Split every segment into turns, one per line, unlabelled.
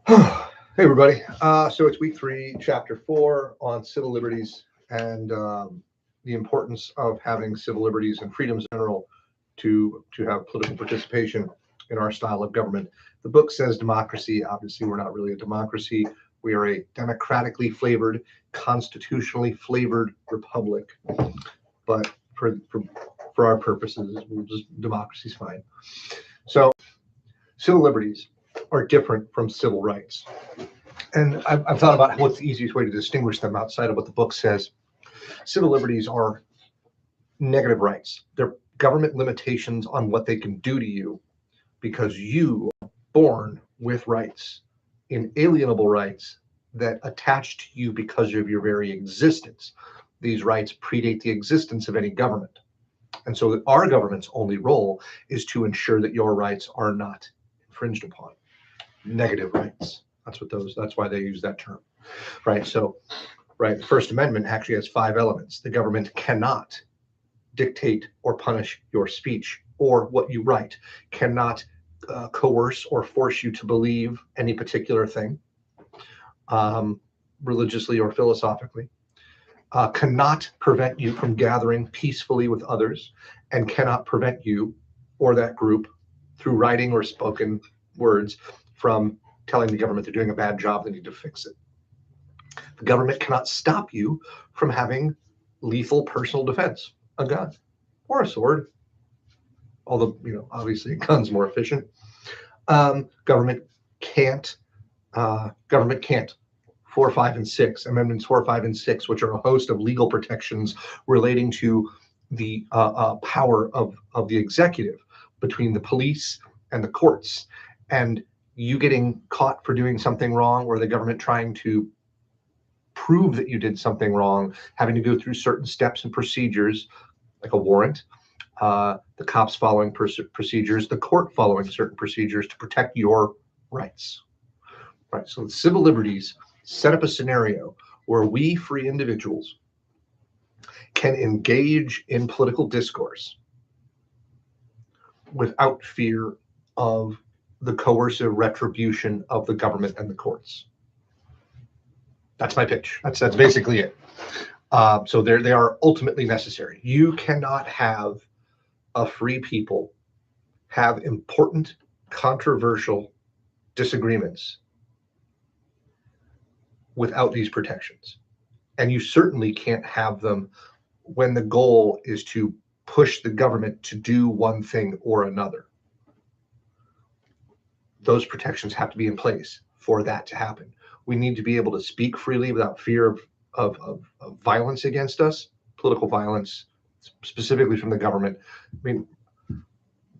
Hey, everybody. So it's week 3, chapter 4 on civil liberties and the importance of having civil liberties and freedoms in general to have political participation in our style of government. The book says democracy. Obviously, we're not really a democracy. We are a democratically flavored, constitutionally flavored republic. But for our purposes, democracy's fine. So civil liberties are different from civil rights. And I've thought about what's the easiest way to distinguish them outside of what the book says. Civil liberties are negative rights. They're government limitations on what they can do to you because you are born with rights, inalienable rights that attach to you because of your very existence. These rights predate the existence of any government. And so our government's only role is to ensure that your rights are not infringed upon. Negative rights. That's why they use that term, right? So, right, the First Amendment actually has 5 elements. The government cannot dictate or punish your speech or what you write, cannot coerce or force you to believe any particular thing, religiously or philosophically, cannot prevent you from gathering peacefully with others, and cannot prevent you or that group through writing or spoken words from telling the government they're doing a bad job, they need to fix it. The government cannot stop you from having lethal personal defense, a gun or a sword, although, obviously a gun's more efficient. Government can't, 4, 5, and 6, Amendments 4, 5, and 6, which are a host of legal protections relating to the power of the executive between the police and the courts, and you getting caught for doing something wrong, or the government trying to prove that you did something wrong, having to go through certain steps and procedures, like a warrant, the cops following procedures, the court following certain procedures to protect your rights. Right. So the civil liberties set up a scenario where we free individuals can engage in political discourse without fear of the coercive retribution of the government and the courts. That's my pitch. That's basically it. So they are ultimately necessary. You cannot have a free people have important, controversial disagreements without these protections. And you certainly can't have them when the goal is to push the government to do one thing or another. Those protections have to be in place for that to happen. We need to be able to speak freely without fear of violence against us, political violence, specifically from the government. I mean,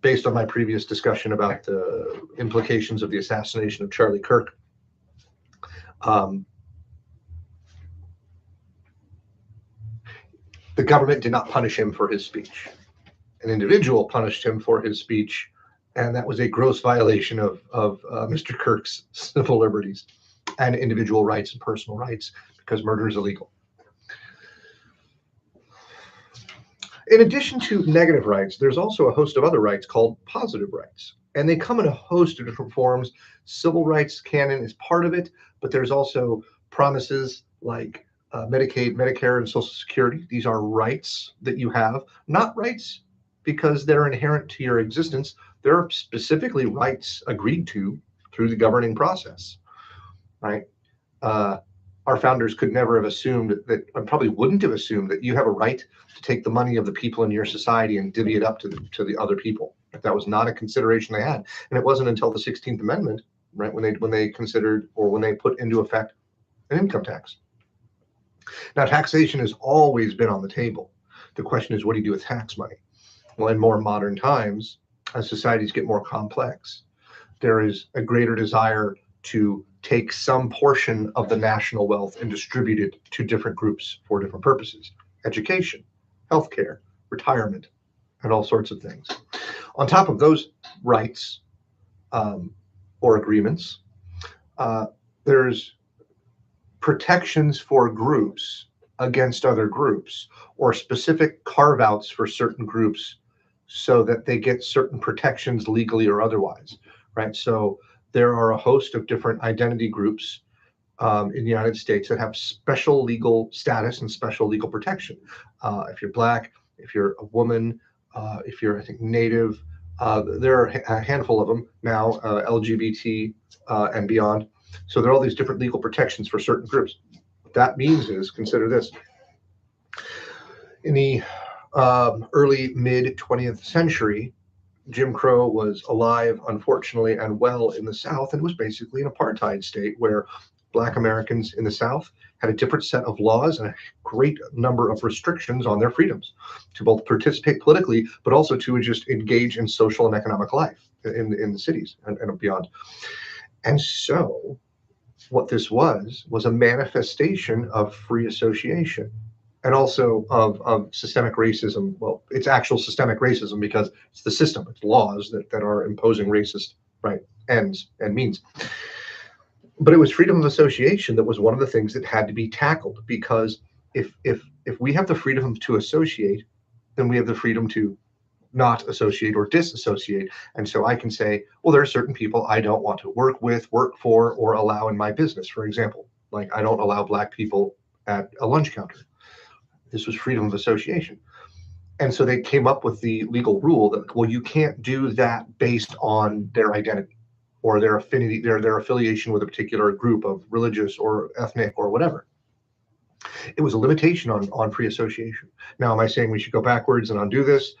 based on my previous discussion about the implications of the assassination of Charlie Kirk, the government did not punish him for his speech. An individual punished him for his speech, and that was a gross violation of Mr. Kirk's civil liberties and individual rights and personal rights, because murder is illegal. In addition to negative rights, there's also a host of other rights called positive rights, and they come in a host of different forms. Civil rights canon is part of it, but there's also promises like Medicaid, Medicare, and Social Security. These are rights that you have, not rights because they're inherent to your existence. They're specifically rights agreed to through the governing process, right? Our founders could never have assumed that, and probably wouldn't have assumed, that you have a right to take the money of the people in your society and divvy it up to the other people. That was not a consideration they had, and it wasn't until the 16th Amendment, right, when they considered, or when they put into effect, an income tax. Now, taxation has always been on the table. The question is, what do you do with tax money? Well, in more modern times, as societies get more complex, there is a greater desire to take some portion of the national wealth and distribute it to different groups for different purposes: education, healthcare, retirement, and all sorts of things. On top of those rights or agreements, there's protections for groups against other groups, or specific carve-outs for certain groups so that they get certain protections legally or otherwise, right? So there are a host of different identity groups in the United States that have special legal status and special legal protection. If you're Black, if you're a woman, if you're, I think, Native, there are a handful of them now, LGBT and beyond. So there are all these different legal protections for certain groups. What that means is, consider this. In the early mid 20th century, Jim Crow was alive, unfortunately, and well in the South, and was basically an apartheid state where Black Americans in the South had a different set of laws and a great number of restrictions on their freedoms to both participate politically, but also to just engage in social and economic life in the cities and beyond. And so what this was a manifestation of free association and also of systemic racism. Well, it's actual systemic racism because it's the system, it's laws that are imposing racist ends and means. But it was freedom of association that was one of the things that had to be tackled, because if we have the freedom to associate, then we have the freedom to not associate or disassociate. And so I can say, well, there are certain people I don't want to work with, work for, or allow in my business. For example, like I don't allow Black people at a lunch counter. This was freedom of association. And so they came up with the legal rule that, well, you can't do that based on their identity or their affinity, their affiliation with a particular group of religious or ethnic or whatever. It was a limitation on free association. Now, am I saying we should go backwards and undo this?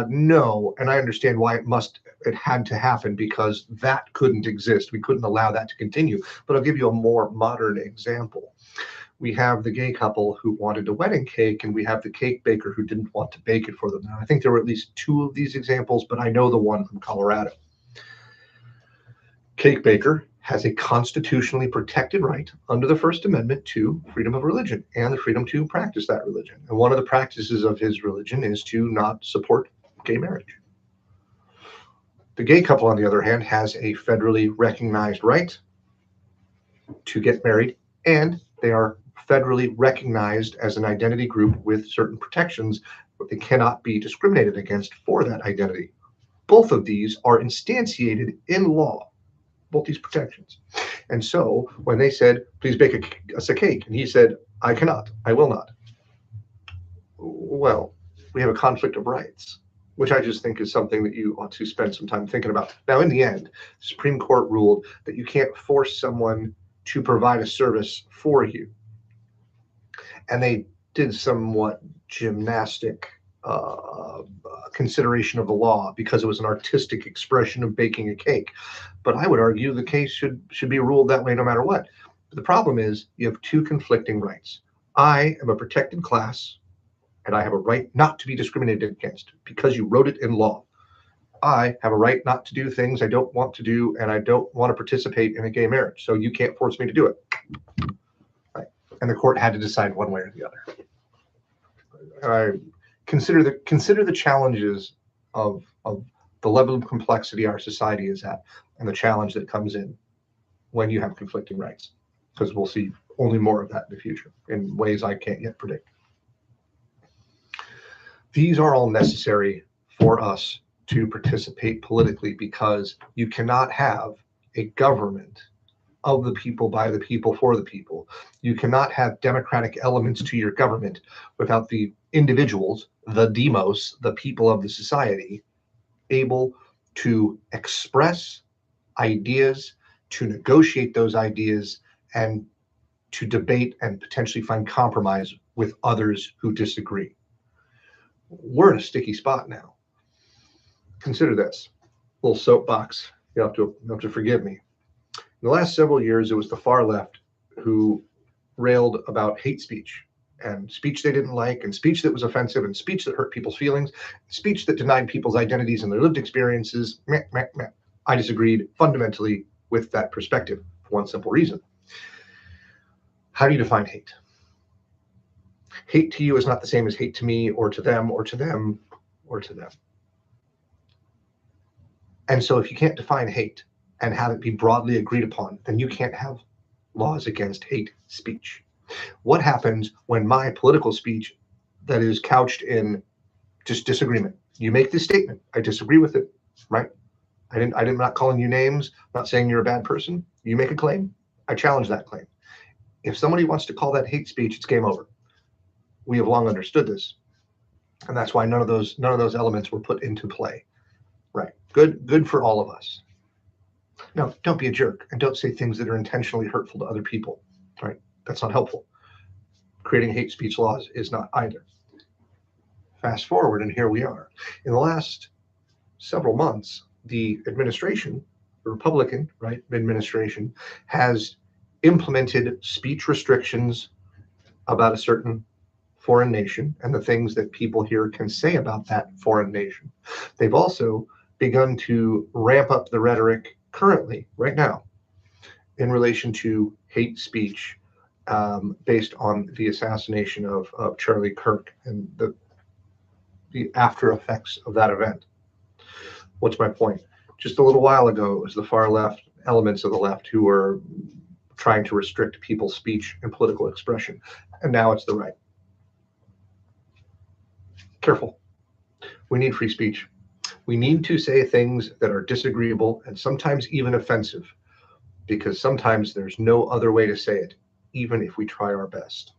No, and I understand why it had to happen, because that couldn't exist. We couldn't allow that to continue. But I'll give you a more modern example. We have the gay couple who wanted a wedding cake, and we have the cake baker who didn't want to bake it for them. Now, I think there were at least 2 of these examples, but I know the one from Colorado. Cake baker has a constitutionally protected right under the First Amendment to freedom of religion and the freedom to practice that religion. And one of the practices of his religion is to not support gay marriage. The gay couple, on the other hand, has a federally recognized right to get married, and they are federally recognized as an identity group with certain protections, but they cannot be discriminated against for that identity. Both of these are instantiated in law, both these protections. And so when they said, please bake us a cake, and he said, I cannot, I will not. Well, we have a conflict of rights, which I just think is something that you ought to spend some time thinking about. Now, in the end, the Supreme Court ruled that you can't force someone to provide a service for you. And they did somewhat gymnastic consideration of the law because it was an artistic expression of baking a cake. But I would argue the case should be ruled that way no matter what. But the problem is you have 2 conflicting rights. I am a protected class, and I have a right not to be discriminated against because you wrote it in law. I have a right not to do things I don't want to do, and I don't want to participate in a gay marriage, so you can't force me to do it. Right. And the court had to decide one way or the other. I consider the challenges of the level of complexity our society is at, and the challenge that comes in when you have conflicting rights, because we'll see only more of that in the future in ways I can't yet predict. These are all necessary for us to participate politically, because you cannot have a government of the people, by the people, for the people. You cannot have democratic elements to your government without the individuals, the demos, the people of the society, able to express ideas, to negotiate those ideas, and to debate and potentially find compromise with others who disagree. We're in a sticky spot now. Consider this little soapbox. You have to forgive me. In the last several years, it was the far left who railed about hate speech and speech they didn't like, and speech that was offensive, and speech that hurt people's feelings, speech that denied people's identities and their lived experiences. Meh, meh, meh. I disagreed fundamentally with that perspective for one simple reason. How do you define hate? Hate to you is not the same as hate to me, or to them, or to them, or to them. And so if you can't define hate and have it be broadly agreed upon, then you can't have laws against hate speech. What happens when my political speech that is couched in just disagreement? You make this statement, I disagree with it, right? I'm not calling you names, not saying you're a bad person. You make a claim, I challenge that claim. If somebody wants to call that hate speech, it's game over. We have long understood this, and that's why none of those elements were put into play. Right. Good for all of us. Now, don't be a jerk and don't say things that are intentionally hurtful to other people. Right. That's not helpful. Creating hate speech laws is not either. Fast forward, and here we are. In the last several months, the administration, the Republican administration, has implemented speech restrictions about a certain foreign nation and the things that people here can say about that foreign nation. They've also begun to ramp up the rhetoric currently, right now, in relation to hate speech based on the assassination of Charlie Kirk and the after effects of that event. What's my point? Just a little while ago, it was the far left, elements of the left, who were trying to restrict people's speech and political expression. And now it's the right. Careful. We need free speech. We need to say things that are disagreeable and sometimes even offensive, because sometimes there's no other way to say it, even if we try our best.